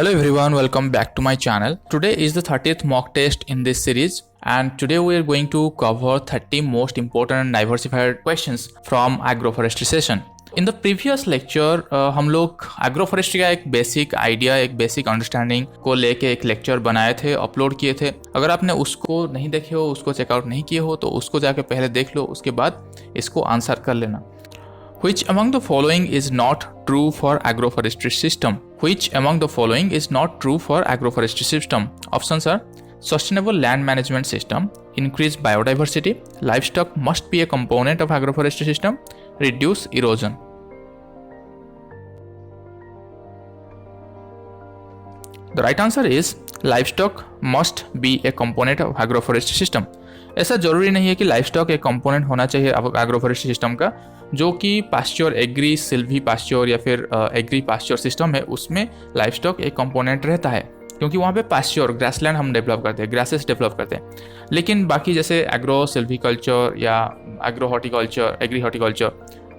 Hello everyone, welcome back to my channel. Today is the 30th mock test in this series and today we are going to cover 30 most important and diversified questions from agroforestry session. In the previous lecture हम लोग agroforestry का एक basic idea, एक basic understanding को लेके एक lecture बनाए थे, अपलोड किए थे. अगर आपने उसको नहीं देखे हो, उसको चेकआउट नहीं किए हो तो उसको जाके पहले देख लो, उसके बाद इसको आंसर कर लेना. Which among the following is not true for agroforestry system? Which among the following is not true for agroforestry system? Options are sustainable land management system, increase biodiversity, livestock must be a component of agroforestry system, reduce erosion. The right answer is livestock must be a component of agroforestry system. ऐसा जरूरी नहीं है कि livestock एक component होना चाहिए agroforestry system का. जो कि पास्चर एग्री सिल्वी पास्चर या फिर एग्री पास्चर सिस्टम है उसमें लाइवस्टॉक एक कंपोनेंट रहता है, क्योंकि वहाँ पे पास्चर ग्रासलैंड हम डेवलप करते हैं, ग्रासेस डेवलप करते हैं. लेकिन बाकी जैसे एग्रो सिल्वीकल्चर या एग्रो हॉर्टिकल्चर, एग्री हॉर्टिकल्चर,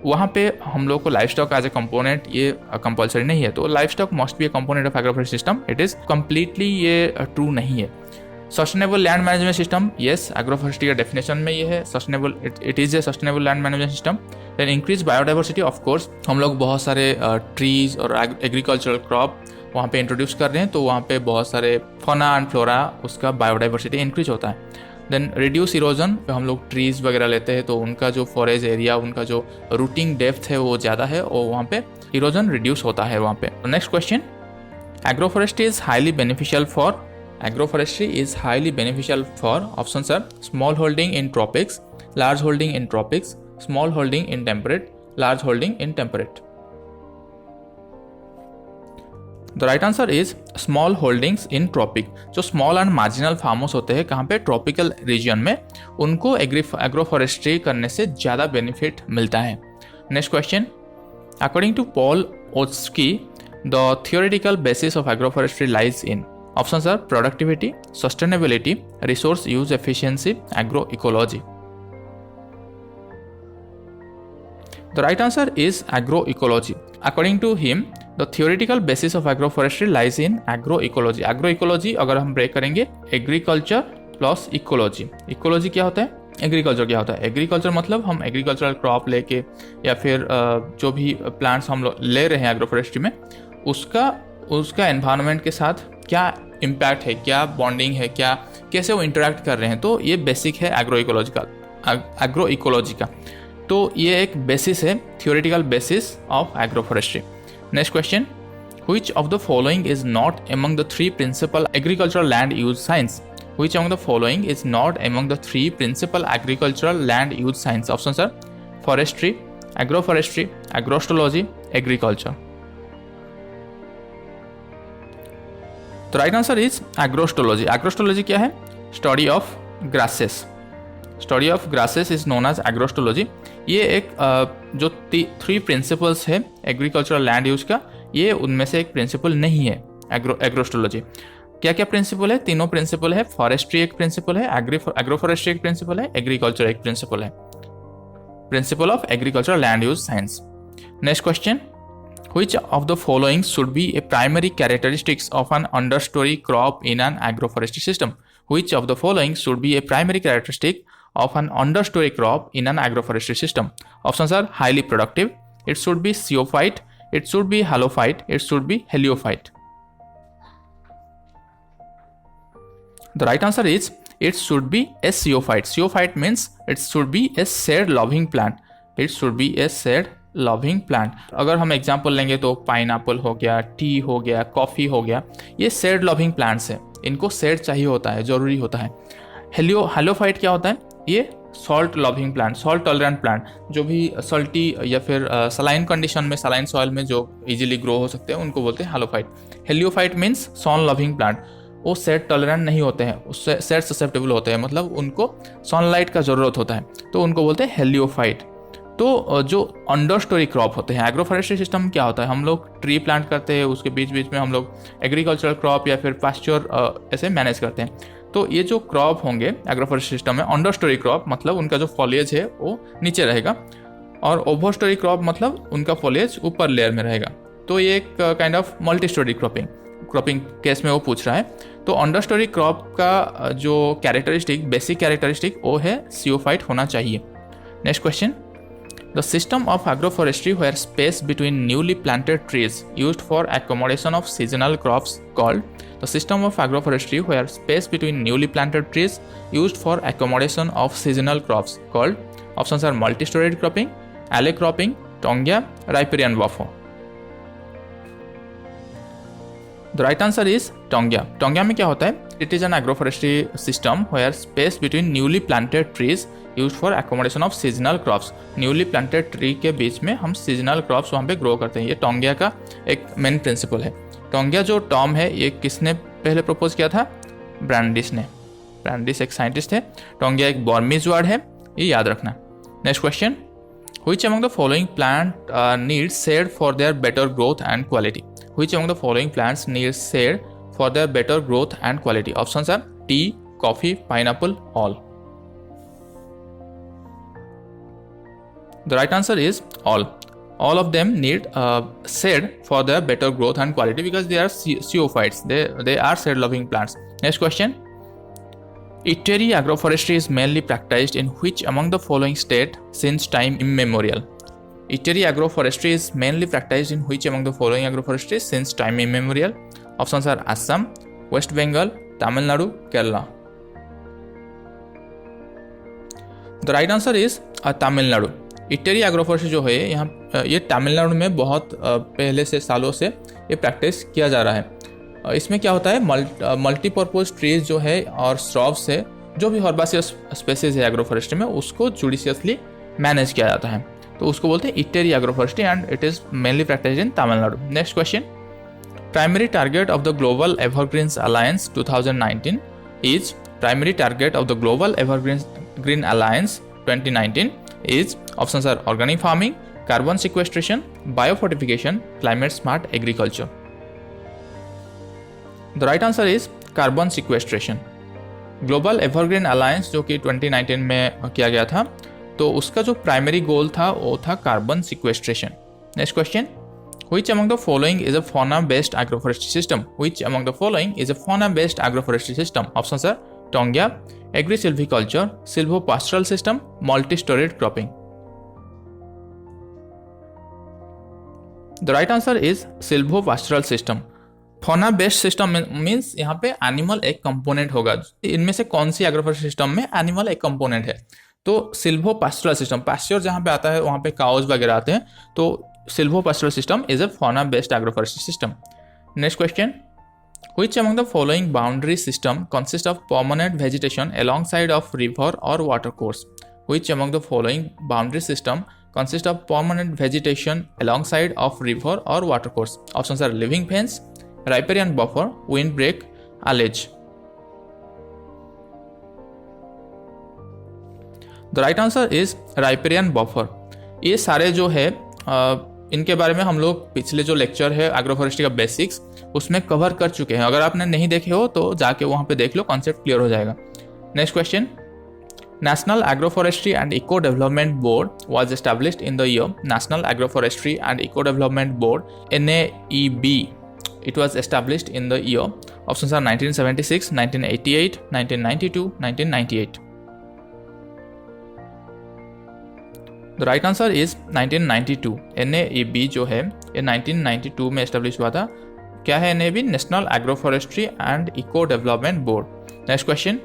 वहाँ पे हम लोग को लाइवस्टॉक एज ए कंपोनेंट ये कंपलसरी नहीं है. तो livestock must be a component of agroforestry system. It is completely ये ट्रू नहीं है. Sustainable land management system, yes, agroforestry का डेफिनेशन में ये है sustainable, it is a sustainable land management system. Then increase biodiversity, of course हम लोग बहुत सारे ट्रीज और एग्रीकल्चरल क्रॉप वहाँ पे इंट्रोड्यूस कर रहे हैं, तो वहाँ पे बहुत सारे फौना एंड फ्लोरा, उसका बायोडाइवर्सिटी इंक्रीज होता है. देन रिड्यूस इरोजन, हम लोग ट्रीज वगैरह लेते हैं तो उनका जो फॉरेस्ट एरिया, उनका जो रूटिंग डेप्थ है वो ज़्यादा है और वहाँ पे इरोजन रिड्यूस होता है वहाँ पे. Next question, agroforestry is highly beneficial for, agroforestry is highly beneficial for, options are small holding in tropics, large holding in tropics, small holding in temperate, large holding in temperate. The right answer is small holdings in tropic. जो small and marginal farmers होते हैं कहाँ पे, tropical region में, उनको agroforestry करने से ज़्यादा benefit मिलता है. Next question, according to Paul Otsky, the theoretical basis of agroforestry lies in. Options are productivity, sustainability, resource use efficiency, agroecology. The right answer is agroecology. According to him, the theoretical basis of agroforestry lies in agroecology. Agroecology अगर हम break करेंगे, agriculture plus ecology. Ecology क्या होता है, agriculture क्या होता है. Agriculture मतलब हम एग्रीकल्चरल क्रॉप लेके या फिर जो भी प्लांट्स हम लोग ले रहे हैं एग्रोफॉरेस्ट्री में, उसका एनवायरनमेंट के साथ क्या इम्पैक्ट है, क्या बॉन्डिंग है, क्या कैसे वो इंटरेक्ट कर रहे हैं. तो ये बेसिक है एग्रोइकोलॉजी का. तो ये एक बेसिस है, theoretical basis of agroforestry. Next question, which of the following is not among the three principal agricultural land use science. Which among the following is not among the three principal agricultural land use science? Options are forestry, agroforestry, agrostology, agriculture. The right answer is agrostology. Agrostology क्या है, study of grasses. Study of grasses is known as agrostology. ये एक जो three principles है agricultural land use का, ये उनमें से एक प्रिंसिपल नहीं है एग्रोस्टोलॉजी. क्या क्या प्रिंसिपल है, तीनों प्रिंसिपल है. फॉरेस्ट्री एक प्रिंसिपल है, एग्रोफॉरेस्ट्री एक प्रिंसिपल है, एग्रीकल्चर एक प्रिंसिपल है. Principle of agriculture land use science. Next question, which of the following should be a primary characteristics of an understory crop in an agroforestry system? Which of the following should be a primary characteristic of an understory crop in an agroforestry system? Options are highly productive, it should be zeophyte, it should be halophyte, it should be heliophyte. The right answer is it should be a zeophyte. Zeophyte means it should be a shade loving plant. It should be a shade loving plant. अगर हम example लेंगे तो pineapple हो गया, T हो गया, coffee हो गया, ये shade loving plants है. इनको shade चाहिए होता है, ज़रूरी होता है. हेलियोफाइट क्या होता है, ये salt loving plant, salt tolerant plant, जो भी सल्टी या फिर सलाइन कंडीशन में, सलाइन सॉइल में जो इजीली ग्रो हो सकते हैं उनको बोलते हैं heliophyte. Heliophyte means sun loving plant. वो सेट टॉलरेंट नहीं होते हैं, उससे सेट ससेप्टेबल होते हैं, मतलब उनको सनलाइट का ज़रूरत होता है, तो उनको बोलते हैं हेलियोफाइट. तो जो अंडर स्टोरी क्रॉप होते हैं, एग्रोफॉरेस्ट्री सिस्टम क्या होता है, हम लोग ट्री प्लांट करते हैं, उसके बीच बीच में हम लोग एग्रीकल्चरल क्रॉप या फिर पास्चर ऐसे मैनेज करते हैं. तो ये जो क्रॉप होंगे एग्रोफॉरेस्ट्री सिस्टम में, अंडर स्टोरी क्रॉप मतलब उनका जो फॉलिएज है वो नीचे रहेगा, और ओवर स्टोरी क्रॉप मतलब उनका फॉलिएज ऊपर लेयर में रहेगा. तो ये एक kind of multi storey cropping. Cropping case में वो पूछ रहा है। तो अंडर स्टोरी क्रॉप का जो कैरेक्टरिस्टिक, बेसिक कैरेक्टरिस्टिक, वो है सियोफाइट होना चाहिए। Next question, the system of agroforestry where space between newly planted trees used for accommodation of seasonal crops called. The system of agroforestry where space between newly planted trees used for accommodation of seasonal crops called. Options are multi storeyed cropping, alley cropping, taungya, riparian buffer. The right answer is taungya. Taungya में क्या होता है? It is an agroforestry system where space between newly planted trees used for accommodation of seasonal crops. Newly planted tree के बीच में हम seasonal crops वहाँ पे grow करते हैं। ये टोंगिया का एक मेन प्रिंसिपल है। टोंगिया जो टर्म है, ये किसने पहले प्रपोज किया था? ब्रांडिस ने। ब्रांडिस एक साइंटिस्ट है। टोंगिया एक बर्मीज वर्ड है, ये याद रखना। Next question, which among the following plant needs shade for their better growth and quality. Which among the following plants needs shade for their better growth and quality? Options are tea, coffee, pineapple, all. The right answer is all. All of them need shade for their better growth and quality because they are xeophytes. They are shade-loving plants. Next question. Eatery agroforestry is mainly practiced in which among the following state since time immemorial? Eatery agroforestry is mainly practiced in which among the following agroforestry since time immemorial? Options are Assam, West Bengal, Tamil Nadu, Kerala. The right answer is Tamil Nadu. Eatery agroforestry जो है यहाँ ये तमिलनाडु में बहुत पहले से सालों से ये प्रैक्टिस किया जा रहा है। इसमें क्या होता है? मल्टीपर्पज ट्रीज जो है और श्रब्स है, जो भी हर्बासियस स्पेसीज है एग्रोफॉरेस्ट्री में, उसको जुडिशियसली मैनेज किया जाता है, तो उसको बोलते हैं इटेरी agroforestry and it is mainly practised in Tamil Nadu. Next question, primary target of the global evergreens alliance 2019 is. Primary target of the global evergreen alliance 2019 is. Options are organic farming, carbon sequestration, biofortification, climate smart agriculture. The right answer is carbon sequestration. Global evergreen alliance जो कि 2019 में किया गया था, तो उसका जो primary goal था वो था carbon sequestration. Next question, which among the following is a fauna based agroforestry system. Which among the following is a fauna based agroforestry system? Options are taungya, agri silviculture, silvo pastoral system, multi storeyed cropping. The right answer is silvo pastoral system. Fauna based system means यहाँ पे animal एक component होगा। इनमें से कौन सी agroforestry system में animal एक कंपोनेंट है? तो सिल्वो पास्टरल सिस्टम, पास्चर जहाँ पे आता है वहाँ पे काउज वगैरह आते हैं, तो silvo pastoral system is a fauna based agroforestry system. Next question, which among the following boundary system consist of permanent vegetation along side of river और water course. Which among the following boundary system consist of permanent vegetation alongside of river or water course? Options are living fence, riparian buffer, windbreak, allege. The right answer is riparian buffer. ये सारे जो है इनके बारे में हम लोग पिछले जो लेक्चर है एग्रोफॉरेस्ट्री का बेसिक्स उसमें कवर कर चुके हैं। अगर आपने नहीं देखे हो तो जाके वहाँ पे देख लो, कॉन्सेप्ट क्लियर हो जाएगा। Next question, National Agroforestry and Eco Development Board was established in the year. National Agroforestry and Eco Development Board (NAEB). It was established in the year. Options are 1976, 1988, 1992, 1998. The right answer is 1992. NAEB जो है ये 1992 में establish हुआ था। क्या है NAEB? National Agroforestry and Eco Development Board. Next question.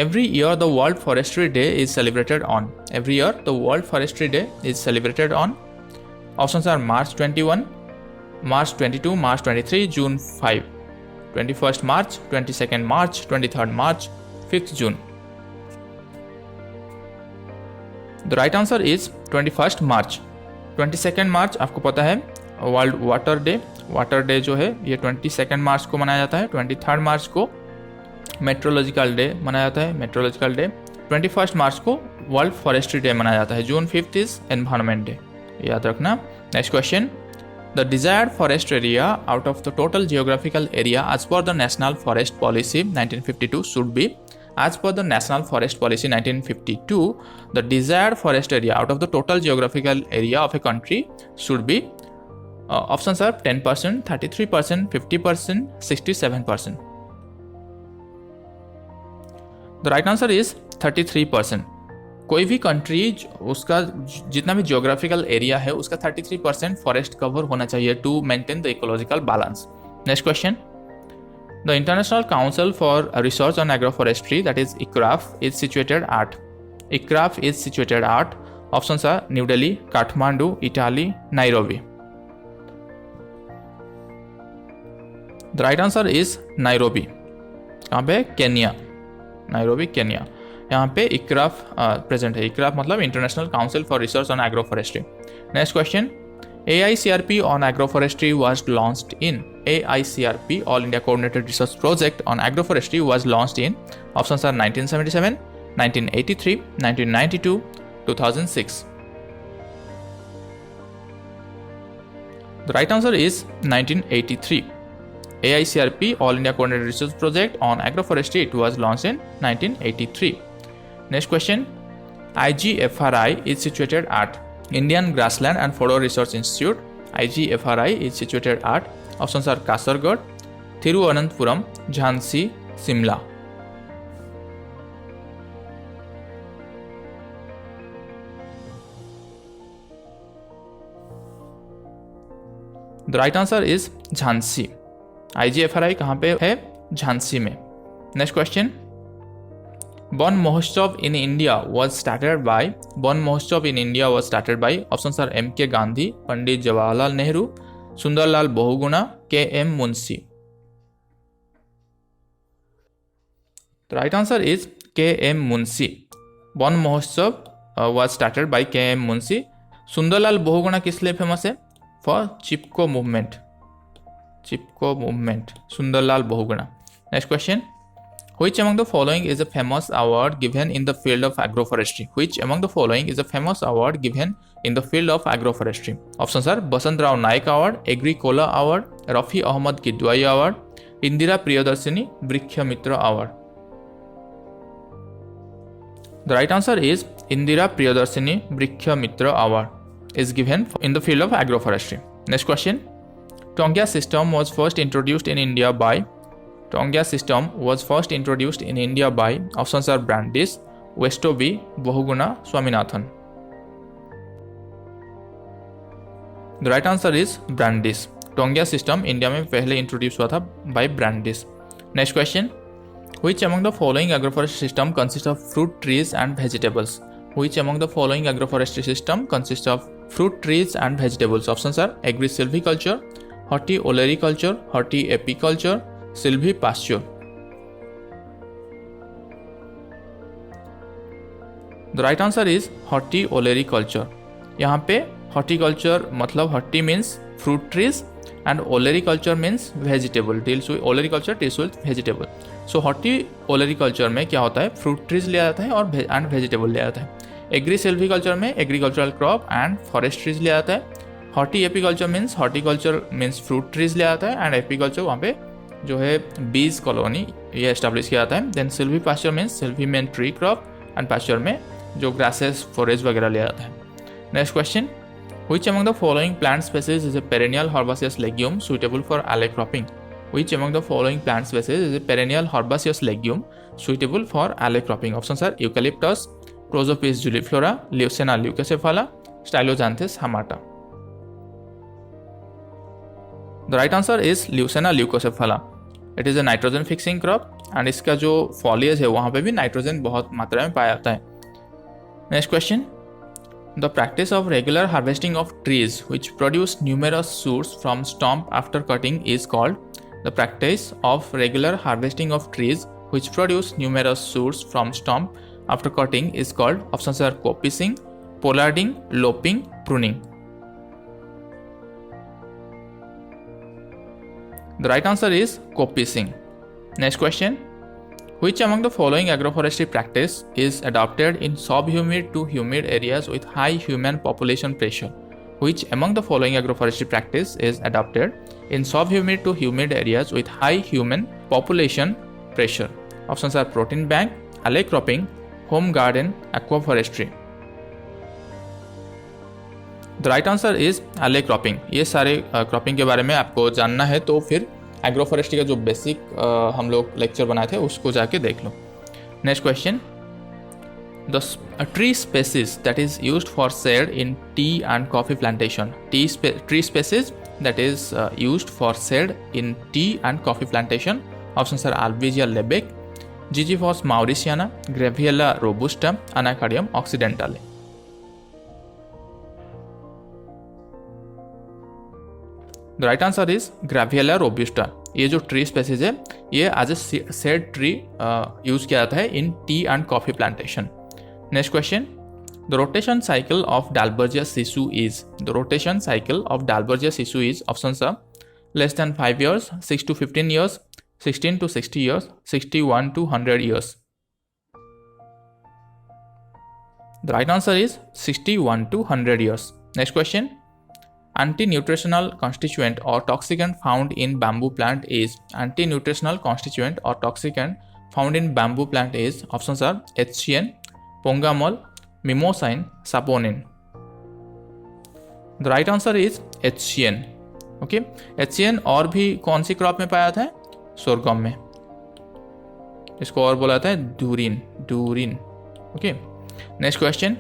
Every year the World Forestry Day is celebrated on. Every year the World Forestry Day is celebrated on. Options are March 21, March 22, March 23, June 5, 21st March, 22nd March, 23rd March, 5th June. The right answer is 21st March. 22nd March आपको पता है world water day. Water day जो है ये 22nd मार्च को मनाया जाता है। 23rd मार्च को मेट्रोलॉजिकल डे मनाया जाता है, मेट्रोलॉजिकल डे। 21st मार्च को वर्ल्ड फॉरेस्ट्री डे मनाया जाता है। जून 5th इज एनवायरनमेंट डे, याद रखना। Next question, the desired forest area out of the total geographical area as per the national forest policy 1952 should be. As per the National Forest Policy 1952, the desired forest area out of the total geographical area of a country should be Options are 10%, 33%, 50%, 67%. The right answer is 33%. कोई भी country उसका जितना भी geographical area है उसका 33% forest cover होना चाहिए to maintain the ecological balance. Next question. The International Council for Research on Agroforestry, that is ICRAF, is situated at. ICRAF is situated at. Options are New Delhi, Kathmandu, Italy, Nairobi. The right answer is Nairobi. कहाँ पे? Kenya. Nairobi Kenya. यहाँ पे इक्राफ present है. इक्राफ मतलब international council for research on agroforestry. Next question. AICRP on agroforestry was launched in. AICRP, All India Coordinated Research Project on Agroforestry, was launched in. Options are 1977, 1983, 1992, 2006. The right answer is 1983. AICRP, All India Coordinated Research Project on Agroforestry, it was launched in 1983. Next question. IGFRI is situated at. Indian Grassland and Fodder Research Institute. IGFRI is situated at. Options are Kasaragod, Thiruvananthapuram, Jhansi, Simla. The right answer is Jhansi. IGFRI कहाँ पे है? झांसी में. Next question. Bon Mahotsav in India was started by. Bon Mahotsav in India was started by. Options are M.K. Gandhi, Pandit Jawaharlal Nehru, Sundarlal Bahuguna, K.M. Munshi. The right answer is K.M. Munshi. Bon Mahotsav was started by K.M. Munshi. Sundarlal Bahuguna किस लिए famous है? For Chipko movement. Chipko movement. Sundarlal Bahuguna. Next question. Which among the following is a famous award given in the field of agroforestry? Which among the following is a famous award given in the field of agroforestry? Options are Basant Rao Naik Award, Agricola Award, Rafi Ahmad Kidwai Award, Indira Priyadarshini Vriksha Mitra Award. The right answer is Indira Priyadarshini Vriksha Mitra Award is given in the field of agroforestry. Next question. Tongia system was first introduced in India by. Tongia system was first introduced in India by. Options are Brandis, Westoby, Bahuguna, Swaminathan. The right answer is Brandis. Tongia system India में पहले introduce हुआ था by Brandis. Next question. Which among the following agroforestry system consists of fruit trees and vegetables? Which among the following agroforestry system consists of fruit trees and vegetables? Options are agri-silviculture, horti-olericulture, horti-apiculture, silvipasture. The right answer is horti-olericulture. यहाँ पे horticulture मतलब horti means fruit trees and olericulture means vegetable. Olericulture deals with vegetable. So horti-olericulture में क्या होता है? Fruit trees ले आता है और and vegetable ले आता है. Agri-silviculture में agricultural crop and forest trees ले आता है. Horti-apiculture means horticulture means fruit trees ले आता है and apiculture वहाँ पे जो है बीज कॉलोनी ये एस्टेब्लिश किया जाता है. Then silvi pasture means silvi main tree crop and pasture में जो ग्रासेस फॉरेस्ट वगैरह ले आता है. Next question. Which among the following plant species is a perennial herbaceous legume suitable for alley cropping? Which among the following plant species is a perennial herbaceous legume suitable for alley cropping? Options are Eucalyptus, Prosopis juliflora, Leucaena leucocephala, Styloxanthus hamata. The right answer is Leucaena leucocephala. It is a nitrogen fixing crop and इसका जो foliage है वहाँ पे भी nitrogen बहुत मात्रा में पाया जाता है. Next question. The practice of regular harvesting of trees which produce numerous shoots from stump after cutting is called. The practice of regular harvesting of trees which produce numerous shoots from stump after cutting is called. Options are copicing, pollarding, lopping, pruning. The right answer is copicing. Next question. Which among the following agroforestry practice is adopted in subhumid to humid areas with high human population pressure? Which among the following agroforestry practice is adopted in subhumid to humid areas with high human population pressure? Options are protein bank, alley cropping, home garden, aquaforestry. The right answer is एले cropping. ये सारे cropping के बारे में आपको जानना है तो फिर एग्रो फॉरेस्ट्री का जो बेसिक हम लोग लेक्चर बनाए थे उसको जाके देख लो। Next question, the tree species that is used for shade in tea and coffee plantation. Tree species that is used for shade in tea and coffee plantation. Options are Albizia lebec, Gigifos mauritiana, Graviella robusta, Anacardium occidentale. The right answer is Graviella robusta. ये जो tree species है ये as a shade tree use किया जाता है in tea and coffee plantation. Next question, the rotation cycle of Dalbergia sisu is. The rotation cycle of Dalbergia sisu is, options are less than 5 years, 6 to 15 years, 16 to 60 years, 61 to 100 years. The right answer is 61 to 100 years. Next question, anti-nutritional constituent or toxicant found in bamboo plant is. Anti-nutritional constituent or toxicant found in bamboo plant is, options are HCN, Pongamol, Mimosine, Saponin. The right answer is HCN. Okay, HCN और भी कौन सी crop में पाया जाता है? Sorghum में। इसको और बोला जाता है डूरिन। Okay, next question,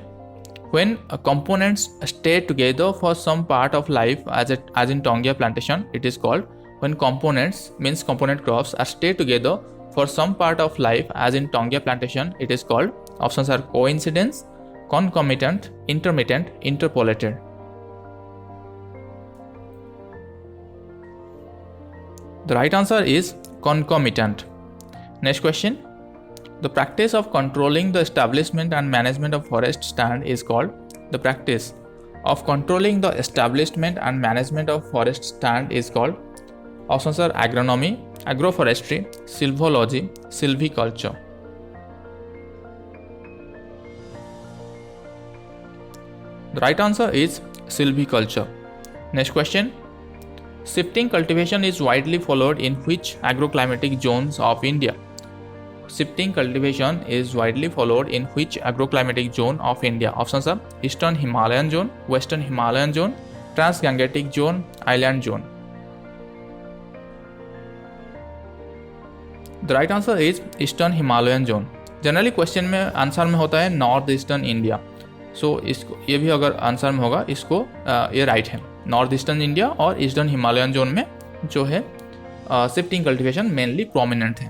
when components stay together for some part of life as in Tongia plantation, it is called. When components means component crops are stay together for some part of life as in Tongia plantation, it is called. Options are coincidence, concomitant, intermittent, interpolated. The right answer is concomitant. Next question, the practice of controlling the establishment and management of forest stand is called. The practice of controlling the establishment and management of forest stand is called. Options are agronomy, agroforestry, silvology, silviculture. The right answer is silviculture. Next question, shifting cultivation is widely followed in which agroclimatic zones of India? Shifting cultivation is widely followed in which agroclimatic zone of India? Options are Eastern Himalayan zone, Western Himalayan zone, Transgangetic zone, Island zone. The right answer is Eastern Himalayan zone. Generally question में answer में होता है north eastern India, सो इसको ये भी अगर answer में होगा इसको ये राइट है। नॉर्थ ईस्टर्न इंडिया और ईस्टर्न हिमालयन जोन में जो है शिफ्टिंग कल्टिवेशन मेनली प्रोमिनेंट है।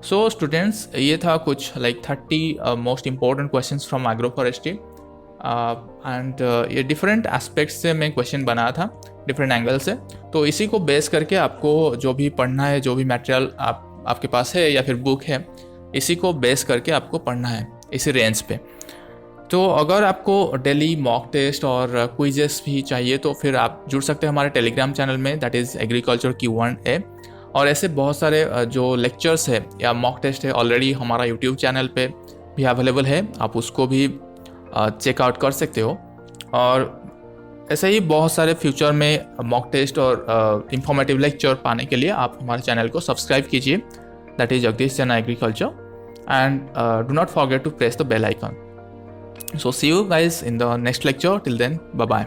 सो स्टूडेंट्स, ये था कुछ like 30 most important questions from agro forestry and ये डिफरेंट एस्पेक्ट्स से मैं क्वेश्चन बनाया था, डिफरेंट एंगल से। तो इसी को बेस करके आपको जो भी पढ़ना है, जो भी मटेरियल आपके पास है या फिर बुक है, इसी को बेस करके आपको पढ़ना है इसी रेंज पे। तो अगर आपको डेली मॉक टेस्ट और क्विजेस भी चाहिए तो फिर आप जुड़ सकते हैं हमारे टेलीग्राम चैनल में, दैट इज़ एग्रीकल्चर Q&A। और ऐसे बहुत सारे जो लेक्चर्स है या मॉक टेस्ट है ऑलरेडी हमारा यूट्यूब चैनल पे भी अवेलेबल है, आप उसको भी चेकआउट कर सकते हो। और ऐसे ही बहुत सारे फ्यूचर में मॉक टेस्ट और इंफॉर्मेटिव लेक्चर पाने के लिए आप हमारे चैनल को सब्सक्राइब कीजिए, that is Jagdish Jain agriculture, and do not forget to press the bell icon. So see you guys in the next lecture. Till then, bye bye.